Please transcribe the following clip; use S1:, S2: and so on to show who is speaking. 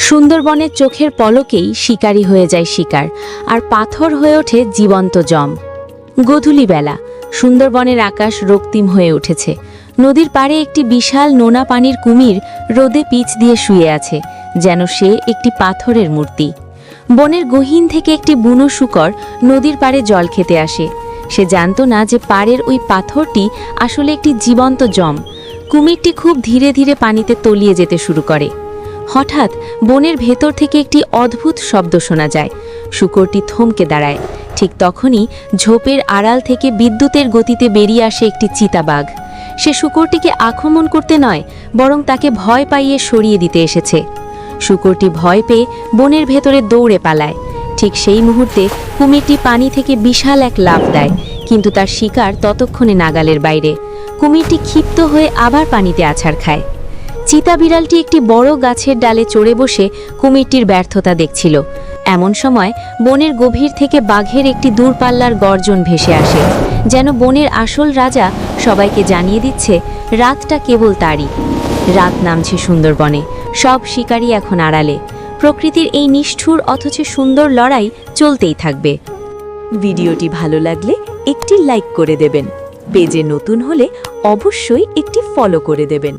S1: সুন্দরবনের চোখের পলকেই শিকারী হয়ে যায় শিকার, আর পাথর হয়ে ওঠে জীবন্ত জম। গোধূলি বেলা, সুন্দরবনের আকাশ রক্তিম হয়ে উঠেছে। নদীর পাড়ে একটি বিশাল নোনা পানির কুমির রোদে পিচ দিয়ে শুয়ে আছে, যেন সে একটি পাথরের মূর্তি। বনের গহীন থেকে একটি বুনো শূকর নদীর পাড়ে জল খেতে আসে। সে জানত না যে পাড়ের ওই পাথরটি আসলে একটি জীবন্ত জম। কুমিরটি খুব ধীরে ধীরে পানিতে তলিয়ে যেতে শুরু করে। হঠাৎ বনের ভেতর থেকে একটি অদ্ভুত শব্দ শোনা যায়। শূকরটি থমকে দাঁড়ায়। ঠিক তখনই ঝোপের আড়াল থেকে বিদ্যুতের গতিতে বেরিয়ে আসে একটি চিতাবাঘ। সে শূকরটিকে আক্রমণ করতে নয়, বরং তাকে ভয় পাইয়ে সরিয়ে দিতে এসেছে। শূকরটি ভয় পেয়ে বনের ভেতরে দৌড়ে পালায়। ঠিক সেই মুহূর্তে কুমিরটি পানি থেকে বিশাল এক লাফ দেয়, কিন্তু তার শিকার ততক্ষণে নাগালের বাইরে। কুমিরটি ক্ষিপ্ত হয়ে আবার পানিতে আছাড় খায়। চিতা বিড়ালটি একটি বড় গাছের ডালে চড়ে বসে কুমিরটির ব্যর্থতা দেখছিল। এমন সময় বনের গভীর থেকে বাঘের একটি দূরপাল্লার গর্জন ভেসে আসে, যেন বনের আসল রাজা সবাইকে জানিয়ে দিচ্ছে রাতটা কেবল তারই। রাত নামছে সুন্দরবনে, সব শিকারী এখন আড়ালে। প্রকৃতির এই নিষ্ঠুর অথচ সুন্দর লড়াই চলতেই থাকবে।
S2: ভিডিওটি ভালো লাগলে একটি লাইক করে দেবেন। পেজে নতুন হলে অবশ্যই একটি ফলো করে দেবেন।